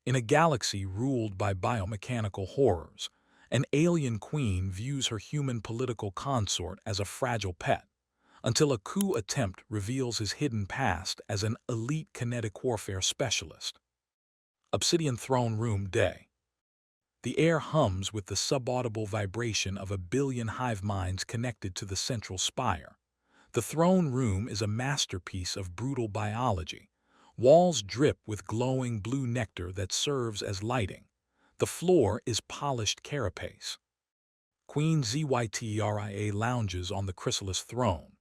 In a galaxy ruled by biomechanical horrors, an alien queen views her human political consort as a fragile pet, until a coup attempt reveals his hidden past as an elite kinetic warfare specialist. Obsidian Throne Room Day. The air hums with the subaudible vibration of a billion hive minds connected to the central spire. The throne room is a masterpiece of brutal biology. Walls drip with glowing blue nectar that serves as lighting. The floor is polished carapace. Queen Zyteria lounges on the chrysalis throne.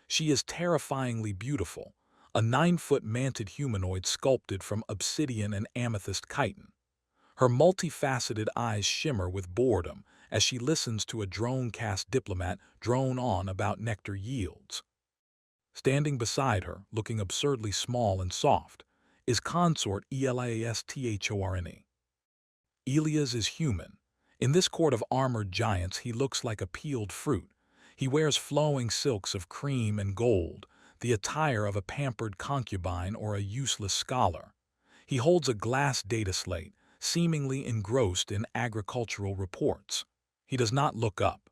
She is terrifyingly beautiful, a 9-foot manted humanoid sculpted from obsidian and amethyst chitin. Her multifaceted eyes shimmer with boredom as she listens to a drone-cast diplomat drone on about nectar yields. Standing beside her, looking absurdly small and soft, is consort Elias. Elias is human. In this court of armored giants, he looks like a peeled fruit. He wears flowing silks of cream and gold, the attire of a pampered concubine or a useless scholar. He holds a glass data slate, seemingly engrossed in agricultural reports. He does not look up.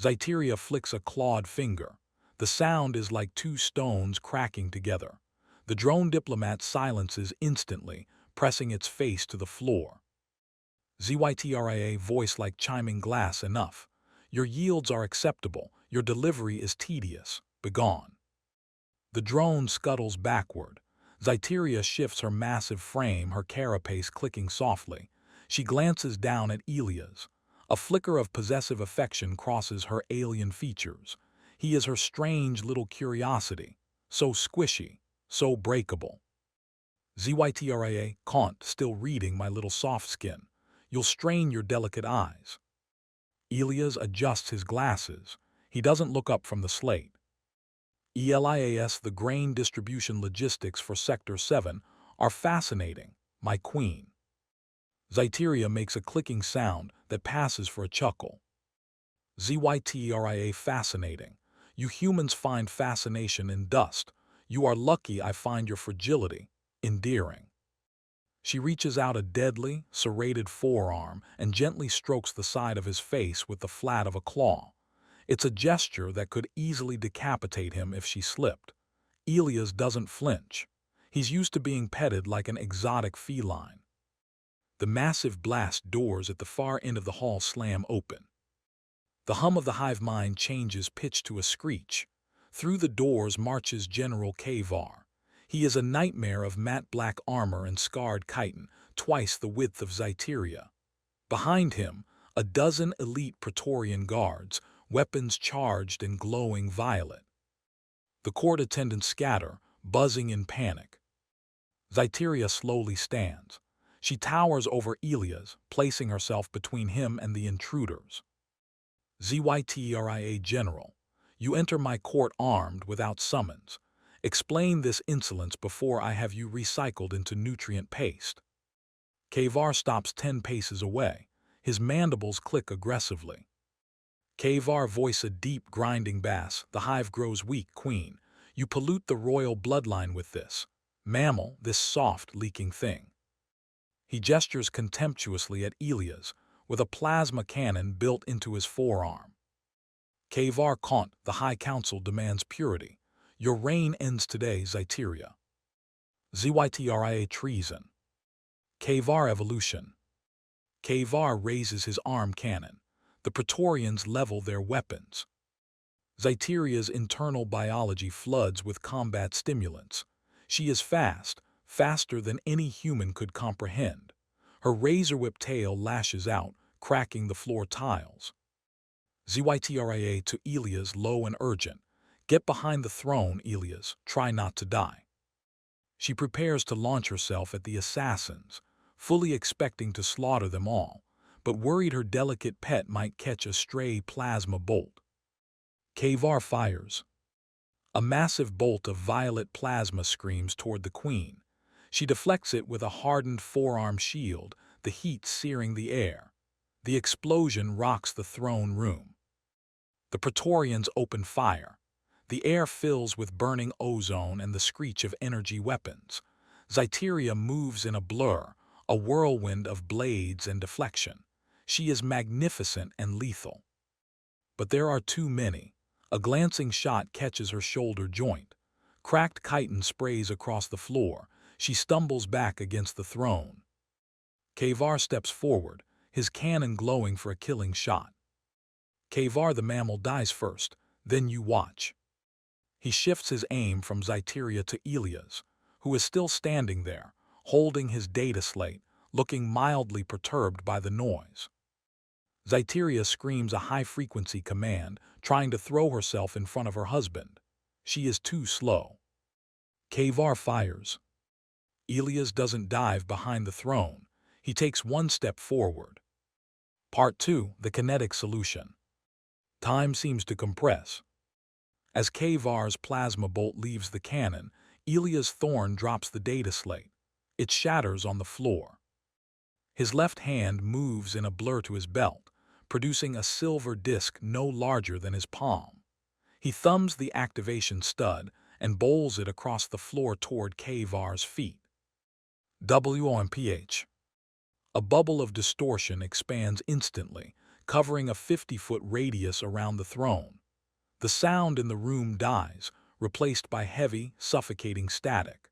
Zyteria flicks a clawed finger. The sound is like two stones cracking together. The drone diplomat silences instantly, pressing its face to the floor. Zyteria voice like chiming glass enough. Your yields are acceptable. Your delivery is tedious. Begone. The drone scuttles backward. Zyteria shifts her massive frame, her carapace clicking softly. She glances down at Elias. A flicker of possessive affection crosses her alien features. He is her strange little curiosity, so squishy, so breakable. Zyteria, Kant, still reading my little soft skin. You'll strain your delicate eyes. Elias adjusts his glasses. He doesn't look up from the slate. Elias, the grain distribution logistics for Sector 7 are fascinating, my queen. Zyteria makes a clicking sound that passes for a chuckle. Zyteria fascinating. You humans find fascination in dust. You are lucky I find your fragility endearing. She reaches out a deadly, serrated forearm and gently strokes the side of his face with the flat of a claw. It's a gesture that could easily decapitate him if she slipped. Elias doesn't flinch. He's used to being petted like an exotic feline. The massive blast doors at the far end of the hall slam open. The hum of the hive mind changes pitch to a screech. Through the doors marches General Kavar. He is a nightmare of matte black armor and scarred chitin, twice the width of Zyteria. Behind him, a dozen elite Praetorian guards, weapons charged and glowing violet. The court attendants scatter, buzzing in panic. Zyteria slowly stands. She towers over Elias, placing herself between him and the intruders. Zyteria General, you enter my court armed without summons. Explain this insolence before I have you recycled into nutrient paste. Kavar stops 10 paces away. His mandibles click aggressively. Kavar voice a deep, grinding bass. The hive grows weak, queen. You pollute the royal bloodline with this. Mammal, this soft, leaking thing. He gestures contemptuously at Elias, with a plasma cannon built into his forearm. Kavar Kant, the High Council demands purity. Your reign ends today, Zyteria. Zyteria treason. Kavar evolution. Kavar raises his arm cannon. The Praetorians level their weapons. Zyteria's internal biology floods with combat stimulants. She is fast, faster than any human could comprehend. Her razor-whip tail lashes out, cracking the floor tiles. Zyteria to Elias, low and urgent. Get behind the throne, Elias. Try not to die. She prepares to launch herself at the assassins, fully expecting to slaughter them all, but worried her delicate pet might catch a stray plasma bolt. Kavar fires. A massive bolt of violet plasma screams toward the queen. She deflects it with a hardened forearm shield, the heat searing the air. The explosion rocks the throne room. The Praetorians open fire. The air fills with burning ozone and the screech of energy weapons. Zyteria moves in a blur, a whirlwind of blades and deflection. She is magnificent and lethal. But there are too many. A glancing shot catches her shoulder joint. Cracked chitin sprays across the floor. She stumbles back against the throne. Kavar steps forward, his cannon glowing for a killing shot. Kavar the mammal dies first, then you watch. He shifts his aim from Zyteria to Elias, who is still standing there, holding his data slate, looking mildly perturbed by the noise. Zyteria screams a high-frequency command, trying to throw herself in front of her husband. She is too slow. Kavar fires. Elias doesn't dive behind the throne. He takes one step forward. Part 2. The kinetic solution. Time seems to compress. As Kavar's plasma bolt leaves the cannon, Elias' thorn drops the data slate. It shatters on the floor. His left hand moves in a blur to his belt, producing a silver disc no larger than his palm. He thumbs the activation stud and bowls it across the floor toward Kavar's feet. WOMPH. A bubble of distortion expands instantly, covering a 50-foot radius around the throne. The sound in the room dies, replaced by heavy, suffocating static.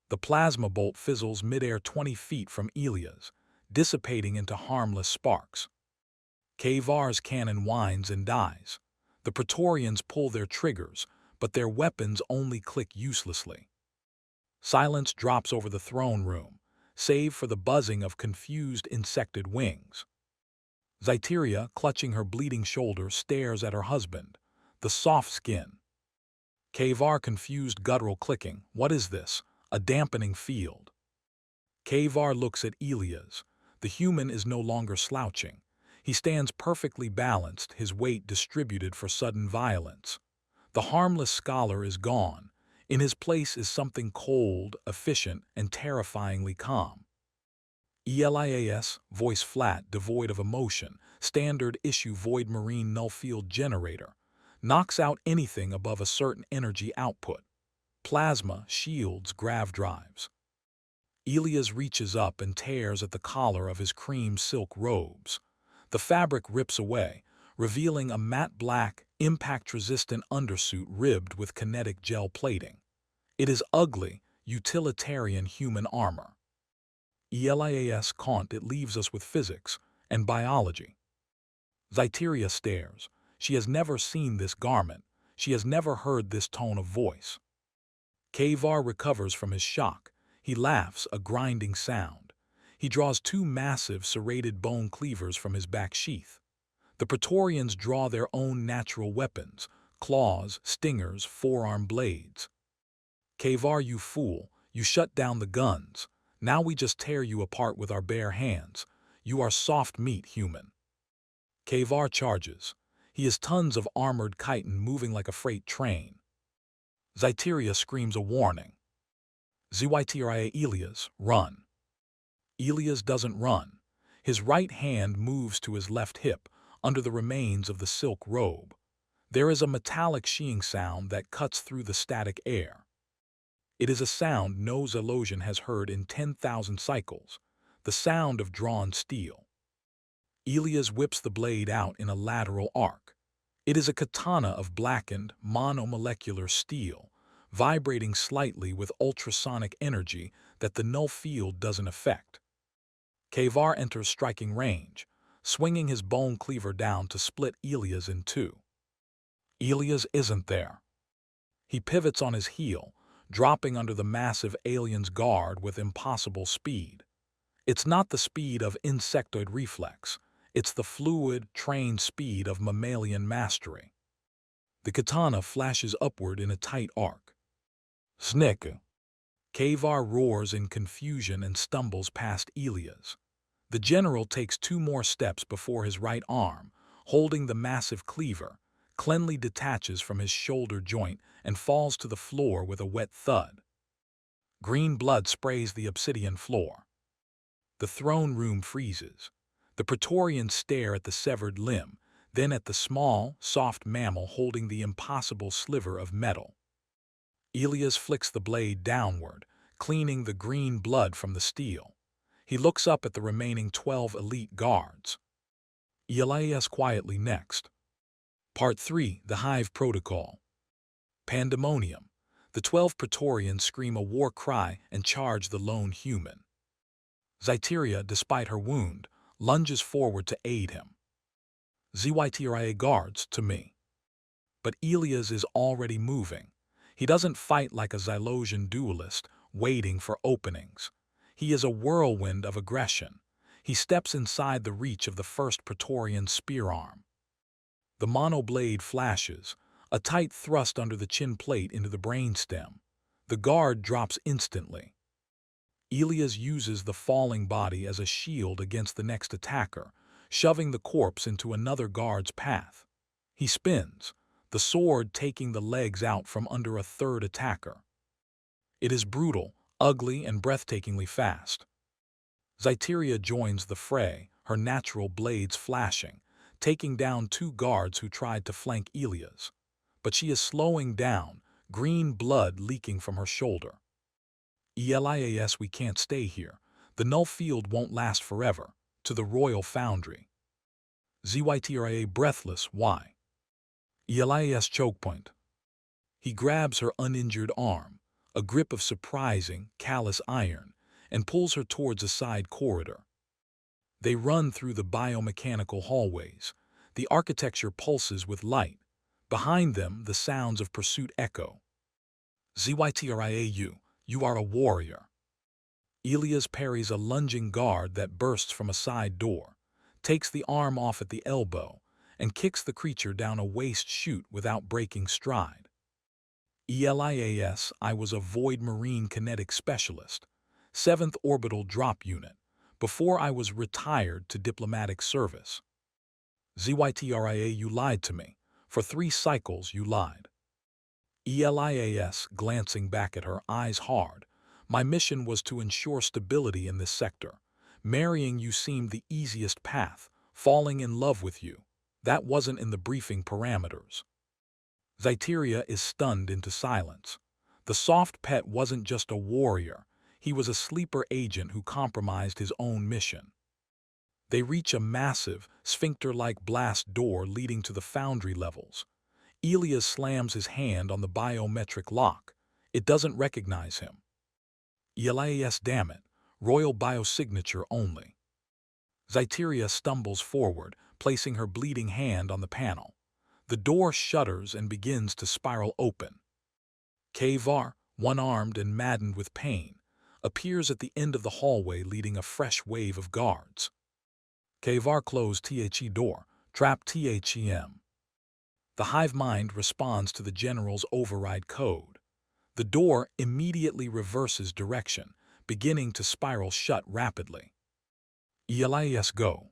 The plasma bolt fizzles midair 20 feet from Elias, dissipating into harmless sparks. Kavar's cannon whines and dies. The Praetorians pull their triggers, but their weapons only click uselessly. Silence drops over the throne room, save for the buzzing of confused insected wings. Zyteria, clutching her bleeding shoulder, stares at her husband, the soft skin. Kavar confused guttural clicking. What is this? A dampening field. Kavar looks at Elias. The human is no longer slouching. He stands perfectly balanced, his weight distributed for sudden violence. The harmless scholar is gone. In his place is something cold, efficient, and terrifyingly calm. Elias, voice flat, devoid of emotion, standard issue void marine null field generator, knocks out anything above a certain energy output. Plasma, shields, grav drives. Elias reaches up and tears at the collar of his cream silk robes. The fabric rips away, revealing a matte black, impact-resistant undersuit ribbed with kinetic gel plating. It is ugly, utilitarian human armor. Elias can't, it leaves us with physics and biology. Zyteria stares. She has never seen this garment. She has never heard this tone of voice. Kavar recovers from his shock. He laughs, a grinding sound. He draws two massive serrated bone cleavers from his back sheath. The Praetorians draw their own natural weapons, claws, stingers, forearm blades. Kavar, you fool, you shut down the guns. Now we just tear you apart with our bare hands. You are soft meat, human. Kavar charges. He is tons of armored chitin moving like a freight train. Zyteria screams a warning. Zyteria, Elias, run. Elias doesn't run. His right hand moves to his left hip, under the remains of the silk robe. There is a metallic sheeing sound that cuts through the static air. It is a sound no Zelosian has heard in 10,000 cycles, the sound of drawn steel. Elias whips the blade out in a lateral arc. It is a katana of blackened, monomolecular steel, vibrating slightly with ultrasonic energy that the null field doesn't affect. Kavar enters striking range, swinging his bone cleaver down to split Elias in two. Elias isn't there. He pivots on his heel, dropping under the massive alien's guard with impossible speed. It's not the speed of insectoid reflex. It's the fluid, trained speed of mammalian mastery. The katana flashes upward in a tight arc. Snick! Kavar roars in confusion and stumbles past Elias. The general takes two more steps before his right arm, holding the massive cleaver, cleanly detaches from his shoulder joint and falls to the floor with a wet thud. Green blood sprays the obsidian floor. The throne room freezes. The Praetorians stare at the severed limb, then at the small, soft mammal holding the impossible sliver of metal. Elias flicks the blade downward, cleaning the green blood from the steel. He looks up at the remaining 12 elite guards. Elias quietly next. Part 3. The Hive Protocol. Pandemonium. The 12 Praetorians scream a war cry and charge the lone human. Zyteria, despite her wound, lunges forward to aid him. Zyteria guards to me. But Elias is already moving. He doesn't fight like a Zylosian duelist, waiting for openings. He is a whirlwind of aggression. He steps inside the reach of the first Praetorian spear arm. The monoblade flashes, a tight thrust under the chin plate into the brainstem. The guard drops instantly. Elias uses the falling body as a shield against the next attacker, shoving the corpse into another guard's path. He spins, the sword taking the legs out from under a third attacker. It is brutal, ugly, and breathtakingly fast. Zyteria joins the fray, her natural blades flashing, taking down 2 guards who tried to flank Elias. But she is slowing down, green blood leaking from her shoulder. Elias, we can't stay here. The null field won't last forever. To the royal foundry. Zyteria breathless, why? Elias chokepoint. He grabs her uninjured arm, a grip of surprising, callous iron, and pulls her towards a side corridor. They run through the biomechanical hallways. The architecture pulses with light. Behind them, the sounds of pursuit echo. Zyteria, you are a warrior. Elias parries a lunging guard that bursts from a side door, takes the arm off at the elbow, and kicks the creature down a waste chute without breaking stride. Elias, I was a Void Marine Kinetic Specialist, 7th Orbital Drop Unit, before I was retired to diplomatic service. Zyteria, you lied to me. For 3 cycles you lied. Elias, glancing back at her, eyes hard. My mission was to ensure stability in this sector. Marrying you seemed the easiest path. Falling in love with you. That wasn't in the briefing parameters. Zyteria is stunned into silence. The soft pet wasn't just a warrior. He was a sleeper agent who compromised his own mission. They reach a massive, sphincter-like blast door leading to the foundry levels. Elias slams his hand on the biometric lock. It doesn't recognize him. Elias, damn it, royal biosignature only. Zyteria stumbles forward, placing her bleeding hand on the panel. The door shudders and begins to spiral open. Kavar, one-armed and maddened with pain, appears at the end of the hallway leading a fresh wave of guards. Kavar closed the door, trap THEM. The hive mind responds to the general's override code. The door immediately reverses direction, beginning to spiral shut rapidly. Elias, go.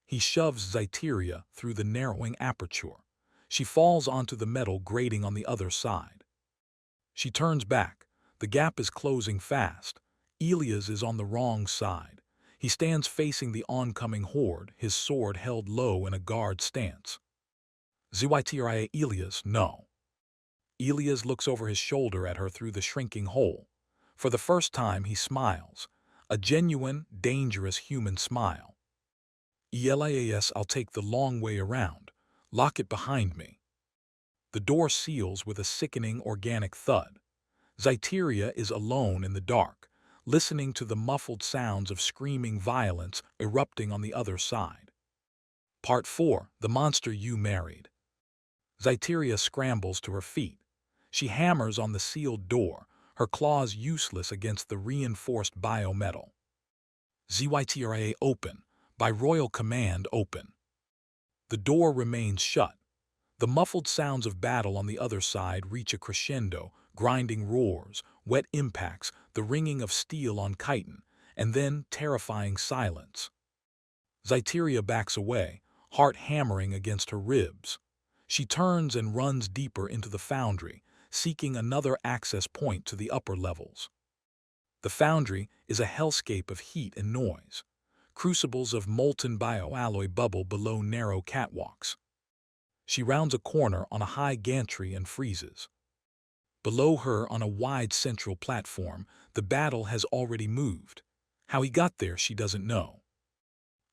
He shoves Zyteria through the narrowing aperture. She falls onto the metal grating on the other side. She turns back. The gap is closing fast. Elias is on the wrong side. He stands facing the oncoming horde, his sword held low in a guard stance. Zyteria, Elias, no. Elias looks over his shoulder at her through the shrinking hole. For the first time, he smiles. A genuine, dangerous human smile. Elias, I'll take the long way around. Lock it behind me. The door seals with a sickening organic thud. Zyteria is alone in the dark, listening to the muffled sounds of screaming violence erupting on the other side. Part 4. The Monster You Married. Zyteria scrambles to her feet. She hammers on the sealed door, her claws useless against the reinforced biometal. Zyteria, open. By royal command, open. The door remains shut. The muffled sounds of battle on the other side reach a crescendo, grinding roars, wet impacts, the ringing of steel on chitin, and then terrifying silence. Zyteria backs away, heart hammering against her ribs. She turns and runs deeper into the foundry, seeking another access point to the upper levels. The foundry is a hellscape of heat and noise. Crucibles of molten bioalloy bubble below narrow catwalks. She rounds a corner on a high gantry and freezes. Below her, on a wide central platform, the battle has already moved. How he got there, she doesn't know.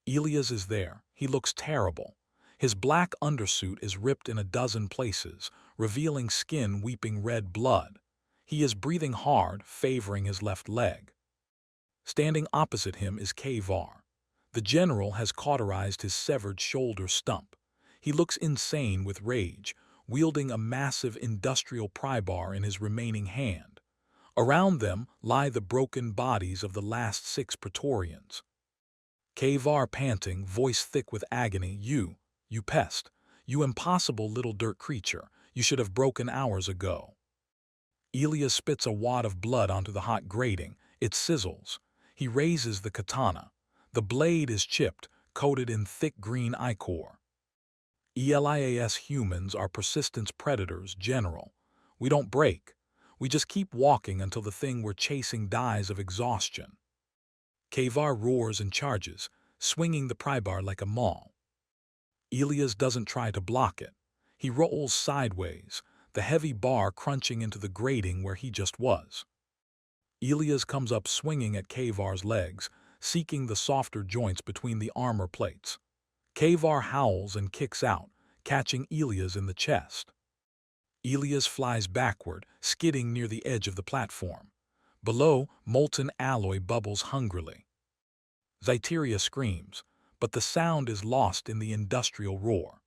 Elias is there. He looks terrible. His black undersuit is ripped in a dozen places, revealing skin weeping red blood. He is breathing hard, favoring his left leg. Standing opposite him is Kavar. The general has cauterized his severed shoulder stump. He looks insane with rage, wielding a massive industrial pry bar in his remaining hand. Around them lie the broken bodies of the last 6 Praetorians. Kavar panting, voice thick with agony, you pest, you impossible little dirt creature, you should have broken hours ago. Elias spits a wad of blood onto the hot grating. It sizzles. He raises the katana. The blade is chipped, coated in thick green ichor. Elias humans are persistence predators, General. We don't break. We just keep walking until the thing we're chasing dies of exhaustion. Kavar roars and charges, swinging the pry bar like a maul. Elias doesn't try to block it. He rolls sideways, the heavy bar crunching into the grating where he just was. Elias comes up swinging at Kavar's legs, seeking the softer joints between the armor plates. Kavar howls and kicks out, catching Elias in the chest. Elias flies backward, skidding near the edge of the platform. Below, molten alloy bubbles hungrily. Zyteria screams, but the sound is lost in the industrial roar.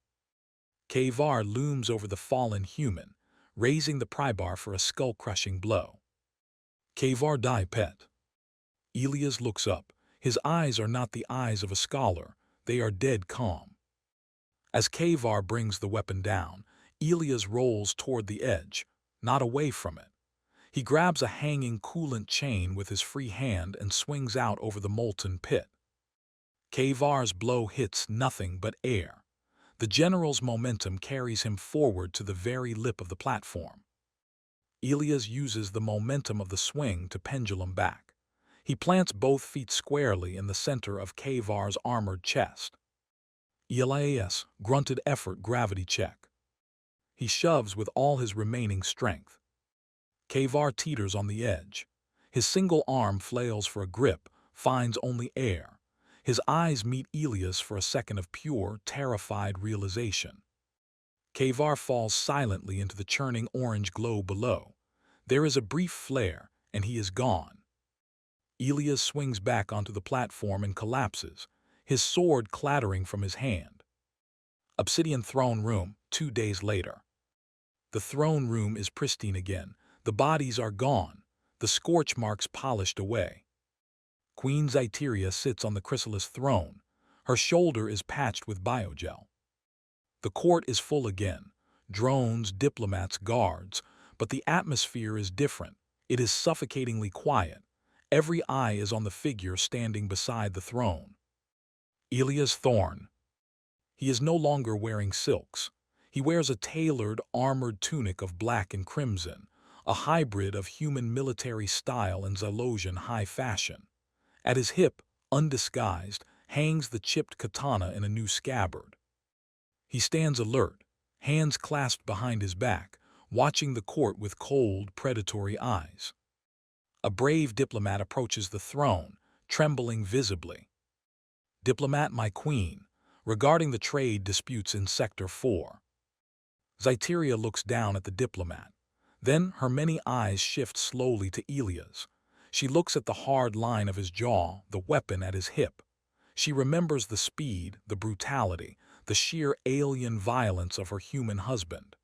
Kavar looms over the fallen human, raising the pry bar for a skull-crushing blow. Kavar die pet. Elias looks up. His eyes are not the eyes of a scholar. They are dead calm. As Kavar brings the weapon down, Elias rolls toward the edge, not away from it. He grabs a hanging coolant chain with his free hand and swings out over the molten pit. Kavar's blow hits nothing but air. The general's momentum carries him forward to the very lip of the platform. Elias uses the momentum of the swing to pendulum back. He plants both feet squarely in the center of Kavar's armored chest. Elias grunted effort gravity check. He shoves with all his remaining strength. Kavar teeters on the edge. His single arm flails for a grip, finds only air. His eyes meet Elias for a second of pure, terrified realization. Kavar falls silently into the churning orange glow below. There is a brief flare, and he is gone. Elias swings back onto the platform and collapses, his sword clattering from his hand. Obsidian throne room, 2 days later. The throne room is pristine again. The bodies are gone, the scorch marks polished away. Queen Zyteria sits on the chrysalis throne. Her shoulder is patched with biogel. The court is full again. Drones, diplomats, guards. But the atmosphere is different. It is suffocatingly quiet. Every eye is on the figure standing beside the throne. Elias Thorne. He is no longer wearing silks. He wears a tailored, armored tunic of black and crimson, a hybrid of human military style and Zalosian high fashion. At his hip, undisguised, hangs the chipped katana in a new scabbard. He stands alert, hands clasped behind his back, watching the court with cold, predatory eyes. A brave diplomat approaches the throne, trembling visibly. "Diplomat, my queen, regarding the trade disputes in Sector 4. Zyteria looks down at the diplomat. Then her many eyes shift slowly to Elias. She looks at the hard line of his jaw, the weapon at his hip. She remembers the speed, the brutality, the sheer alien violence of her human husband.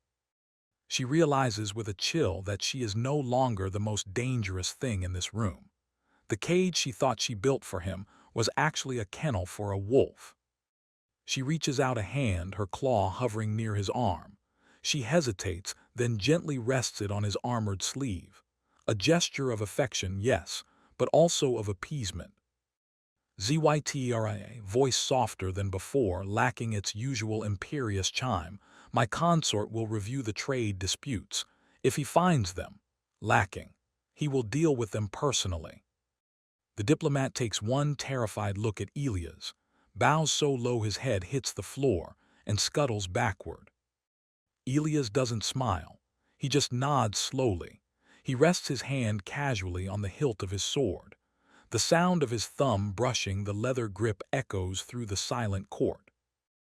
She realizes with a chill that she is no longer the most dangerous thing in this room. The cage she thought she built for him was actually a kennel for a wolf. She reaches out a hand, her claw hovering near his arm. She hesitates, then gently rests it on his armored sleeve. A gesture of affection, yes, but also of appeasement. Zyteria, voice softer than before, lacking its usual imperious chime. My consort will review the trade disputes. If he finds them lacking, he will deal with them personally. The diplomat takes one terrified look at Elias, bows so low his head hits the floor, and scuttles backward. Elias doesn't smile. He just nods slowly. He rests his hand casually on the hilt of his sword. The sound of his thumb brushing the leather grip echoes through the silent court.